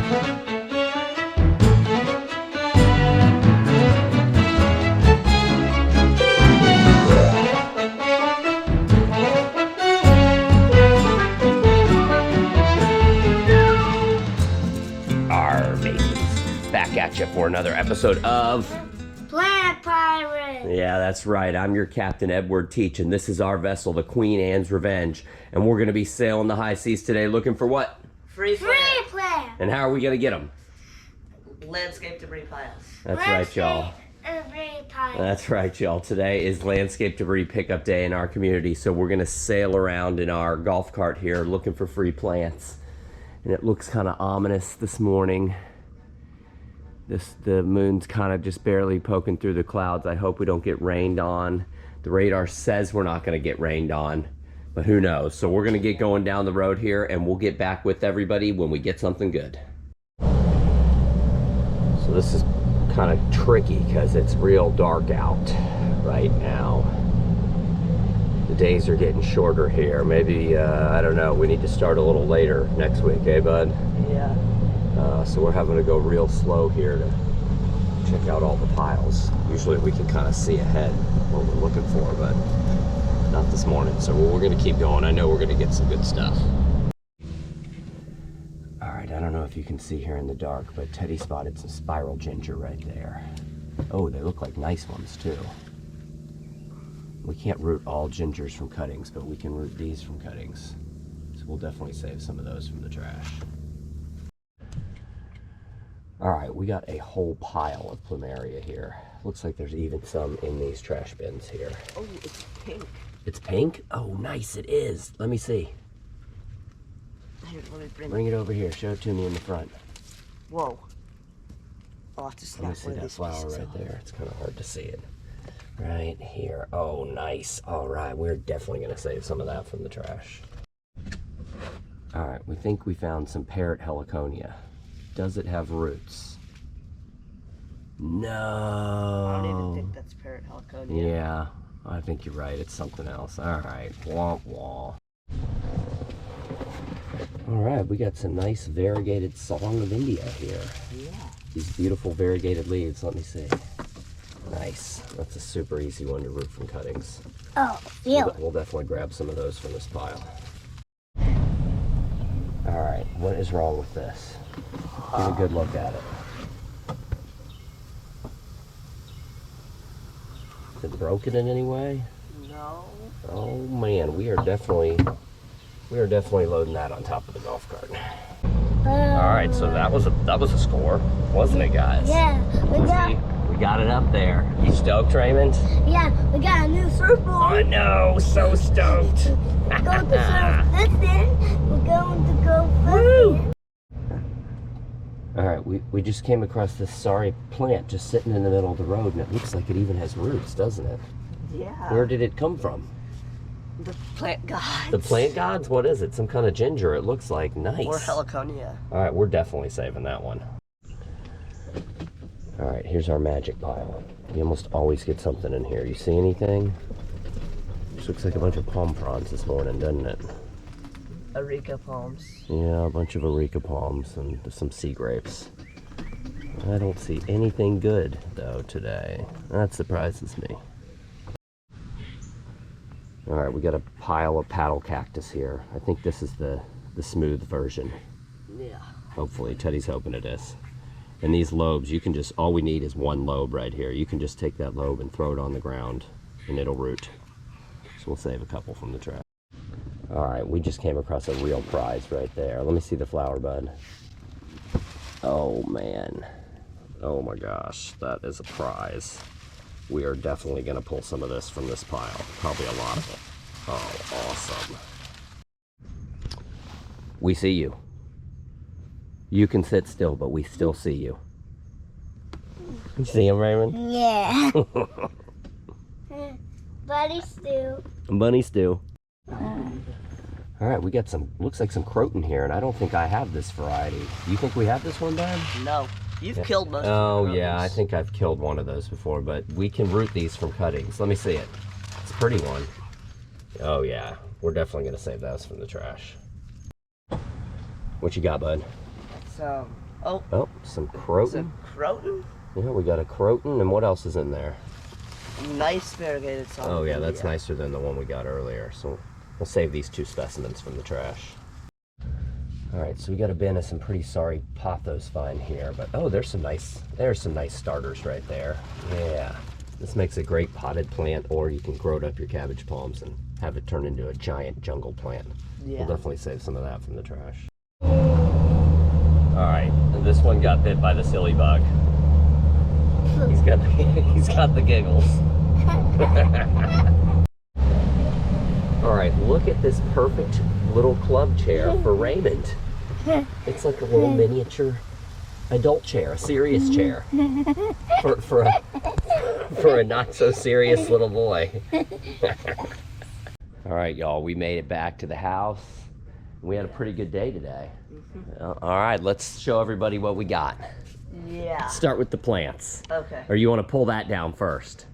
Back at you for another episode of Plant Pirates. Yeah, that's right. I'm your Captain Edward Teach, and this is our vessel, the Queen Anne's Revenge. And we're going to be sailing the high seas today looking for what? Free plants. And how are we going to get them? Landscape debris piles. That's right, y'all. That's right, y'all. Today is Landscape Debris Pickup Day in our community, so we're going to sail around in our golf cart here looking for free plants. And it looks kind of ominous this morning. The moon's kind of just barely poking through the clouds. I hope we don't get rained on. The radar says we're not going to get rained on, but who knows? So we're going to get going down the road here, and we'll get back with everybody when we get something good. So this is kind of tricky because it's real dark out right now. The days are getting shorter here. Maybe, I don't know, we need to start a little later next week, eh, bud? Yeah. So we're having to go real slow here to check out all the piles. Usually we can kind of see ahead what we're looking for, but not this morning. So we're going to keep going. I know we're going to get some good stuff. All right, I don't know if you can see here in the dark, but Teddy spotted some spiral ginger right there. Oh, they look like nice ones too. We can't root all gingers from cuttings, but we can root these from cuttings. So we'll definitely save some of those from the trash. All right, we got a whole pile of Plumeria here. Looks like there's even some in these trash bins here. Oh, it's pink. It's pink? Oh, nice, it is. Let me see. Here, let me bring it over here. Show it to me in the front. Whoa. I'll have to snap Let me see one of that these flower pieces right off. there. It's kind of hard to see it. Right here. Oh, nice. All right, we're definitely going to save some of that from the trash. All right, we think we found some parrot heliconia. Does it have roots? No. I don't even think that's parrot heliconia. Yeah, I think you're right. It's something else. All right. Wah, wah. All right, we got some nice variegated Song of India here. Yeah. These beautiful variegated leaves. Let me see. Nice. That's a super easy one to root from cuttings. Oh, yeah. We'll definitely grab some of those from this pile. All right, what is wrong with this? Give a good look at it. Is it broken in any way? No. Oh man, we are definitely loading that on top of the golf cart. All right, so that was a score, wasn't it, guys? Yeah, We got it up there. You stoked, Raymond? Yeah, we got a new surfboard. I know, so stoked. We're going to surf this in. We're going to go fishing. All right, we just came across this sorry plant just sitting in the middle of the road, and it looks like it even has roots, doesn't it? Yeah. Where did it come from? The plant gods. The plant gods? What is it? Some kind of ginger, it looks like. Nice. Or heliconia. All right, we're definitely saving that one. All right, here's our magic pile. You almost always get something in here. You see anything? This looks like a bunch of palm fronds this morning, doesn't it? Areca palms. Yeah, a bunch of areca palms and some sea grapes. I don't see anything good, though, today. That surprises me. All right, we got a pile of paddle cactus here. I think this is the smooth version. Yeah. Hopefully, Teddy's hoping it is. And these lobes, you can just, all we need is one lobe right here. You can just take that lobe and throw it on the ground, and it'll root. So we'll save a couple from the trash. All right, we just came across a real prize right there. Let me see the flower bud. Oh, man. Oh, my gosh, that is a prize. We are definitely going to pull some of this from this pile. Probably a lot of it. Oh, awesome. We see you. You can sit still, but we still see you. You see him, Raymond? Yeah. Buddy Stew. Bunny stew. All right, we got some, looks like some croton here, and I don't think I have this variety. You think we have this one, Dad? No. You've killed most Oh, of the yeah, I think I've killed one of those before, but we can root these from cuttings. Let me see it. It's a pretty one. Oh, yeah. We're definitely going to save those from the trash. What you got, bud? So, Oh, some croton. Croton? Yeah, we got a croton, and what else is in there? Nice variegated song. Oh yeah, that's nicer than the one we got earlier. So we'll save these 2 specimens from the trash. All right, so we got a bin of some pretty sorry Pothos vine here, but oh, there's some nice starters right there. Yeah, this makes a great potted plant, or you can grow it up your cabbage palms and have it turn into a giant jungle plant. Yeah. We'll definitely save some of that from the trash. All right, and this one got bit by the silly bug. He's got the giggles. All right, look at this perfect little club chair for Raymond. It's like a little miniature adult chair, a serious chair for a not so serious little boy. All right, y'all, we made it back to the house. We had a pretty good day today. All right, let's show everybody what we got. Yeah. Start with the plants. Okay. Or you want to pull that down first?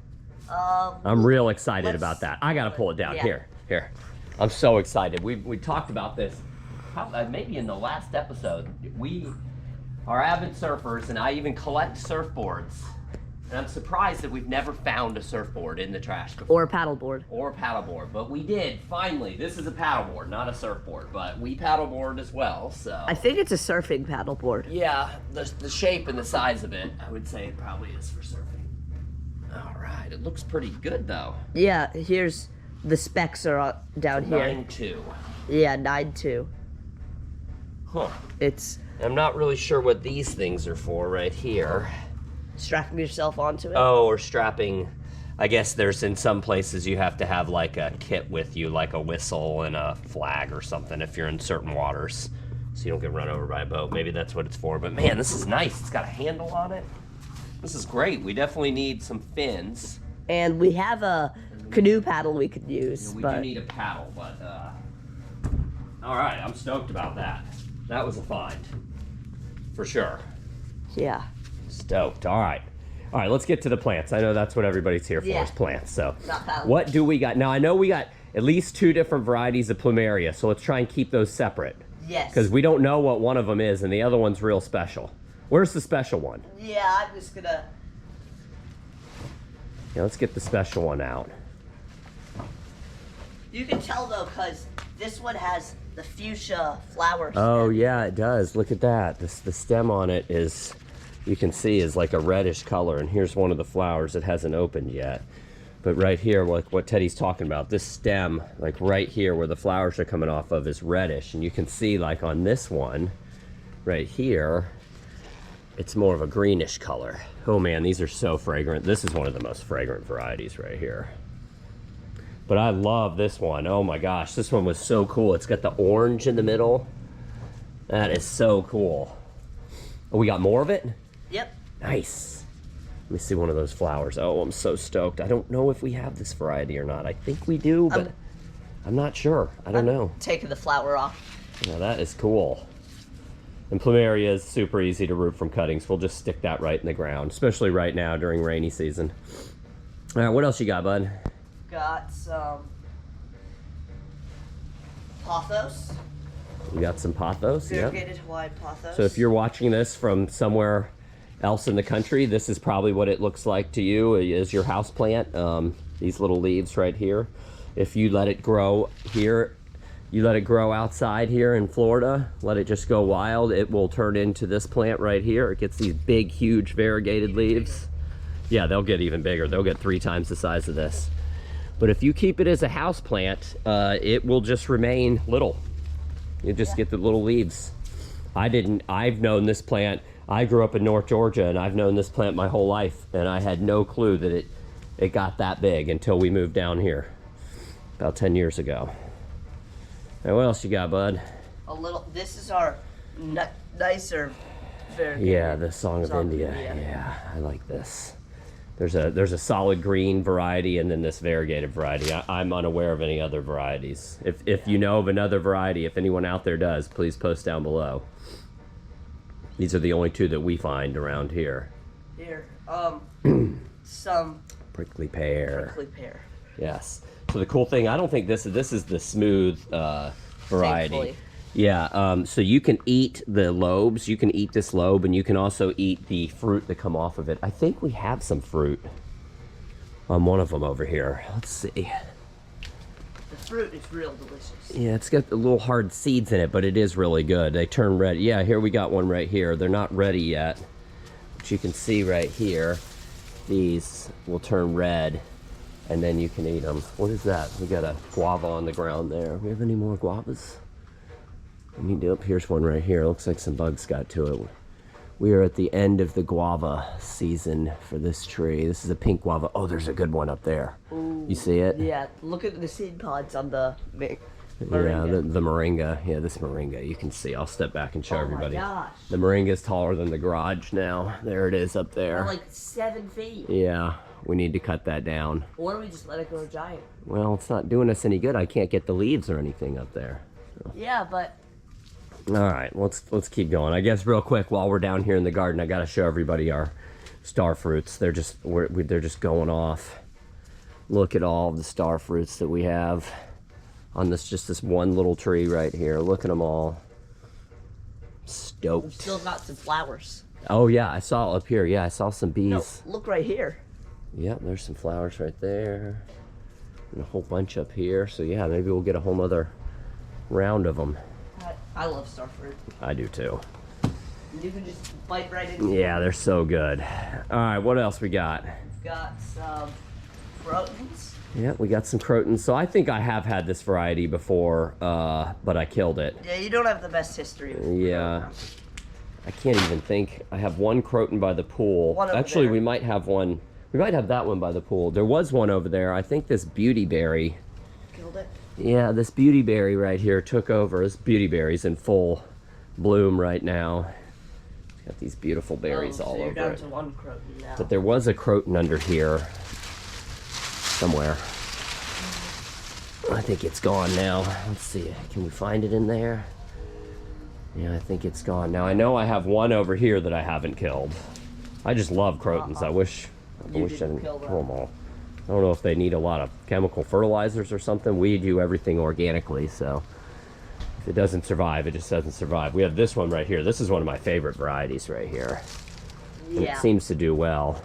I'm real excited about that. I got to pull it down. Yeah. Here. I'm so excited. We talked about this maybe in the last episode. We are avid surfers, and I even collect surfboards. And I'm surprised that we've never found a surfboard in the trash before. Or a paddleboard. Or a paddleboard, but we did, finally. This is a paddleboard, not a surfboard, but we paddleboard as well, so. I think it's a surfing paddleboard. Yeah, the shape and the size of it, I would say it probably is for surfing. All right, it looks pretty good though. Yeah, here's the specs are down here. 9.2. Yeah, 9.2. Huh. It's I'm not really sure what these things are for right here. strapping yourself onto it. Oh, or strapping. I guess there's in some places you have to have like a kit with you, like a whistle and a flag or something if you're in certain waters, so you don't get run over by a boat. Maybe that's what it's for, but man, this is nice. It's got a handle on it. This is great. We definitely need some fins. And we have a canoe paddle we could use. We but do need a paddle, but all right, I'm stoked about that. That was a find, for sure. Yeah. Stoked. All right, let's get to the plants. I know that's what everybody's here for, is plants. So what do we got? Now I know we got at least 2 different varieties of Plumeria, so let's try and keep those separate. Yes. Because we don't know what one of them is, and the other one's real special. Where's the special one? Yeah, I'm just gonna... Yeah, let's get the special one out. You can tell though, because this one has the fuchsia flowers. Oh yeah, it does. Look at that. The stem on it is, you can see, is like a reddish color, and here's one of the flowers. It hasn't opened yet. But right here, like what Teddy's talking about, this stem, like right here where the flowers are coming off of, is reddish. And you can see like on this one, right here, it's more of a greenish color. Oh man, these are so fragrant. This is one of the most fragrant varieties right here. But I love this one. Oh my gosh, this one was so cool. It's got the orange in the middle. That is so cool. Oh, we got more of it? Yep. Nice. Let me see one of those flowers. Oh, I'm so stoked. I don't know if we have this variety or not. I think we do, but I'm not sure. I don't know. Taking the flower off. Yeah, that is cool. And Plumeria is super easy to root from cuttings. We'll just stick that right in the ground, especially right now during rainy season. All right, what else you got, bud? Got some Pothos. You got some Pothos? Yeah. Variegated Hawaiian Pothos. So if you're watching this from somewhere else in the country, this is probably what it looks like to you, is your house plant. These little leaves right here. If you let it grow here, you let it grow outside here in Florida, let it just go wild, it will turn into this plant right here. It gets these big, huge variegated leaves. Yeah, they'll get even bigger. They'll get 3 times the size of this. But if you keep it as a house plant, it will just remain little. You just get the little leaves. I've known this plant. I grew up in North Georgia, and I've known this plant my whole life, and I had no clue that it got that big until we moved down here about 10 years ago. Now, what else you got, bud? A little. This is our nicer variegated. Yeah, the Song of India. Yeah, I like this. There's a solid green variety, and then this variegated variety. I'm unaware of any other varieties. If you know of another variety, if anyone out there does, please post down below. These are the only 2 that we find around here. Here, some prickly pear. Prickly pear. Yes. So the cool thing, I don't think this is the smooth variety. Thankfully. Yeah, so you can eat the lobes. You can eat this lobe, and you can also eat the fruit that come off of it. I think we have some fruit on one of them over here. Let's see. The fruit is real delicious. Yeah, it's got the little hard seeds in it, but it is really good. They turn red. Yeah, here we got one right here. They're not ready yet, but you can see right here, these will turn red, and then you can eat them. What is that? We got a guava on the ground there. We have any more guavas? We need to, here's one right here. Looks like some bugs got to it. We are at the end of the guava season for this tree. This is a pink guava. Oh, there's a good one up there. Ooh, you see it? Yeah, look at the seed pods on the Yeah, moringa. the moringa. Yeah, this moringa. You can see. I'll step back and show everybody. Oh my gosh. The moringa is taller than the garage now. There it is up there. They're like 7 feet. Yeah, we need to cut that down. Or do we just let it go giant? Well, it's not doing us any good. I can't get the leaves or anything up there. Yeah, but All right, let's keep going. I guess real quick while we're down here in the garden, I gotta show everybody our star fruits. They're just they're just going off. Look at all of the star fruits that we have on this one little tree right here. Look at them all. we've Stoked. still got some flowers. Oh yeah, I saw up here. Yeah, I saw some bees. No, look right here. Yep, there's some flowers right there. And a whole bunch up here. So yeah, maybe we'll get a whole nother round of them. I love star fruit. I do too. You can just bite right into Yeah, they're so good. All right, what else we got? We've got some crotons. Yeah, we got some crotons. So I think I have had this variety before, but I killed it. Yeah, you don't have the best history. With Yeah. crotons. I can't even think. I have one croton by the pool. One over Actually, there. we might have one. We might have that one by the pool. There was one over there. I think this beauty berry. Killed it. Yeah, this beauty berry right here took over. This beauty berry's in full bloom right now. It's got these beautiful berries so all you're over down it. to one croton now. But there was a croton under here somewhere. I think it's gone now. Let's see. Can we find it in there? Yeah, I think it's gone now. I know I have one over here that I haven't killed. I just love crotons. I wish I You wish I didn't didn't kill kill them. them all. I don't know if they need a lot of chemical fertilizers or something. We do everything organically, so if it doesn't survive, it just doesn't survive. We have this one right here. This is one of my favorite varieties right here. And Yeah. it seems to do well.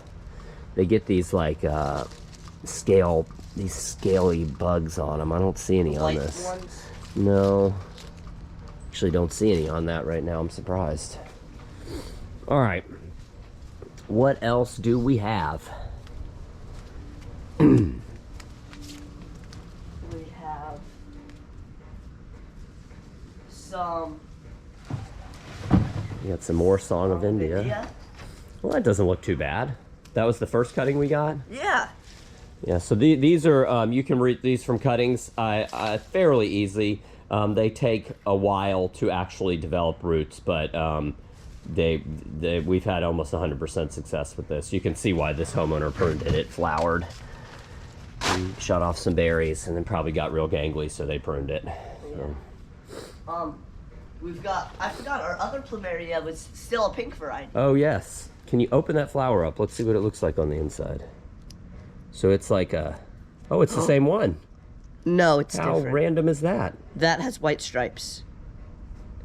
They get these like these scaly bugs on them. I don't see any on White this. ones. No. Actually don't see any on that right now. I'm surprised. All right. What else do we have? We have some We got some more Song of India. Well, that doesn't look too bad. That was the first cutting we got? Yeah. Yeah, so these are, you can read these from cuttings fairly easy. They take a while to actually develop roots, but we've had almost 100% success with this. You can see why this homeowner pruned it. It flowered, shot off some berries, and then probably got real gangly, so they pruned it. So. We've got, I forgot, our other Plumeria was still a pink variety. Oh, yes. Can you open that flower up? Let's see what it looks like on the inside. So it's like a, oh, it's the same one. No, it's How different. random is that? That has white stripes.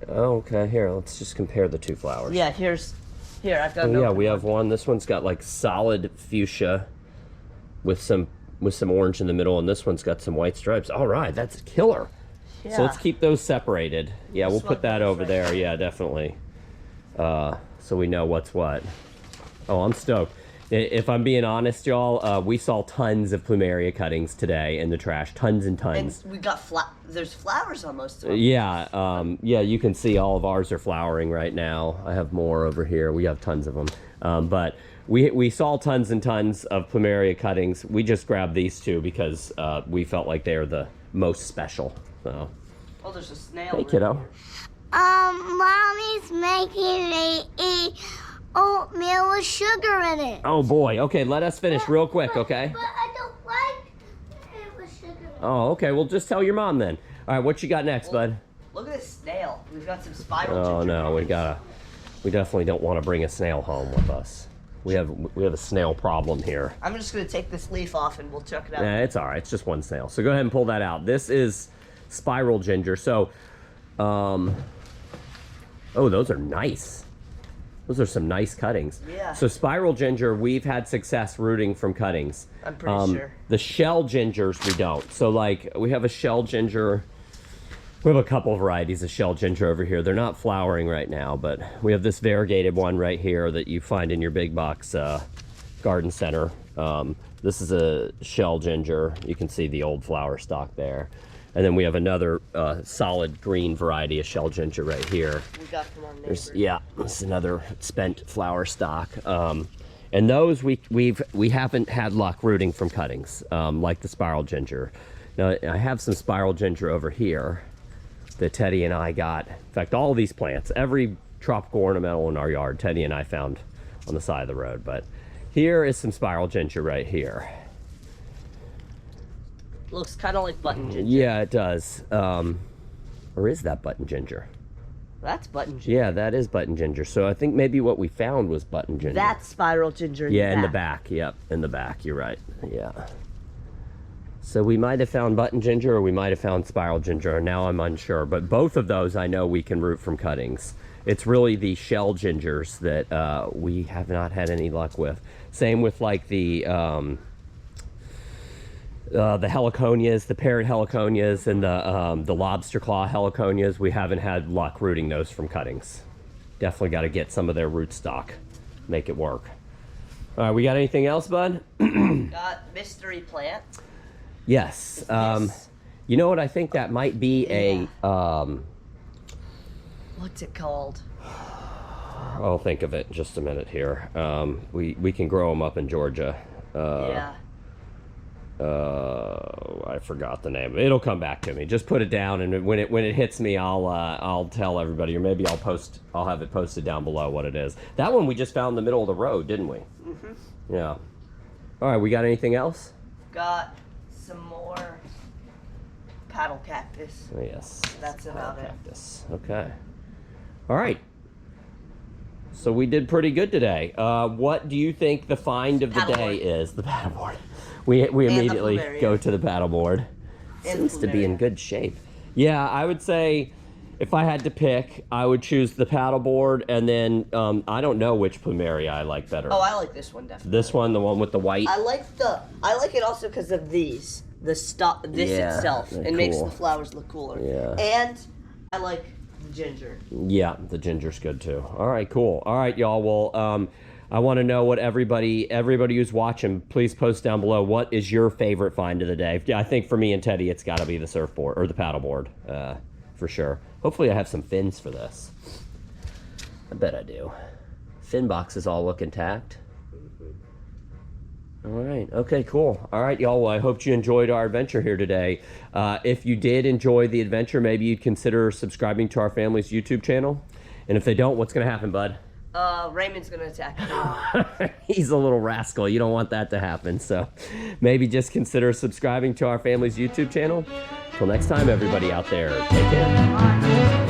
Oh, okay. Here, let's just compare the two flowers. Yeah, here, I've got Oh, an yeah, open we one. have one. This one's got like solid fuchsia with some orange in the middle, and this one's got some white stripes. All right, that's a killer. Yeah. So let's keep those separated. Yeah, This we'll one put that goes over right there. there. Yeah, definitely. So we know what's what. Oh, I'm stoked. If I'm being honest, y'all, we saw tons of Plumeria cuttings today in the trash. Tons and tons. And we got there's flowers on most of them. Yeah, yeah, you can see all of ours are flowering right now. I have more over here. We have tons of them. But we saw tons and tons of Plumeria cuttings. We just grabbed these two because we felt like they are the most special. So, Oh, there's a snail. hey, right kiddo. here. Mommy's making me eat oatmeal with sugar in it. Oh, boy. Okay, let us finish real quick, okay? But I don't like it with sugar in it. Oh, okay. Well, just tell your mom then. All right, what you got next, bud? Look at this snail. We've got some spiral Oh, ginger no, we berries. definitely don't want to bring a snail home with us. We have a snail problem here. I'm just gonna take this leaf off and we'll check it out. Nah, it's all right. It's just one snail. So go ahead and pull that out. This is spiral ginger. So Oh, those are nice. Those are some nice cuttings. Yeah. So spiral ginger, we've had success rooting from cuttings. I'm pretty sure. The shell gingers, we don't. So like, we have a shell ginger. We have a couple of varieties of shell ginger over here. They're not flowering right now, but we have this variegated one right here that you find in your big box garden center. This is a shell ginger. You can see the old flower stalk there. And then we have another solid green variety of shell ginger right here. We got from our neighbor. This is another spent flower stock. And those we haven't had luck rooting from cuttings, like the spiral ginger. Now I have some spiral ginger over here that Teddy and I got. In fact, all of these plants, every tropical ornamental in our yard, Teddy and I found on the side of the road. But here is some spiral ginger right here. Looks kind of like button ginger. Yeah, it does. Or is that button ginger? That's button ginger. Yeah, that is button ginger. So I think maybe what we found was button ginger. That's spiral ginger. In the back. Yep, in the back. You're right. Yeah. So we might have found button ginger or we might have found spiral ginger. Now I'm unsure. But both of those I know we can root from cuttings. It's really the shell gingers that we have not had any luck with. Same with like the heliconias, the parrot heliconias, and the lobster claw heliconias. We haven't had luck rooting those from cuttings. Definitely got to get some of their rootstock, make it work. All right, we got anything else, bud? Got mystery plant. Yes. You know what? I think that might be a. What's it called? I'll think of it in just a minute here. We can grow them up in Georgia. Yeah. I forgot the name. It'll come back to me. Just put it down, and when it hits me, I'll tell everybody, or maybe I'll have it posted down below what it is. That one we just found in the middle of the road, didn't we? Mm-hmm. Yeah. All right, we got anything else? Got some more paddle cactus. Oh, yes. That's about it. Cactus. Okay. All right. So we did pretty good today. What do you think the find of the day is? The paddleboard. We immediately go to the paddleboard. Seems to be in good shape. Yeah, I would say if I had to pick, I would choose the paddleboard, and then I don't know which Plumeria I like better. Oh, I like this one definitely. This one, the one with the white. I like it also because of these. This itself. It makes the flowers look cooler. Yeah. And I like the ginger. Yeah, the ginger's good too. All right, cool. All right, y'all. Well, I want to know what everybody who's watching, please post down below. What is your favorite find of the day? Yeah, I think for me and Teddy, it's got to be the surfboard or the paddleboard, for sure. Hopefully, I have some fins for this. I bet I do. Fin boxes all look intact. All right. Okay, cool. All right, y'all. Well, I hope you enjoyed our adventure here today. If you did enjoy the adventure, maybe you'd consider subscribing to our family's YouTube channel. And if they don't, what's going to happen, bud? Raymond's going to attack me. He's a little rascal. You don't want that to happen. So maybe just consider subscribing to our family's YouTube channel. Till next time, everybody out there, take care. Bye.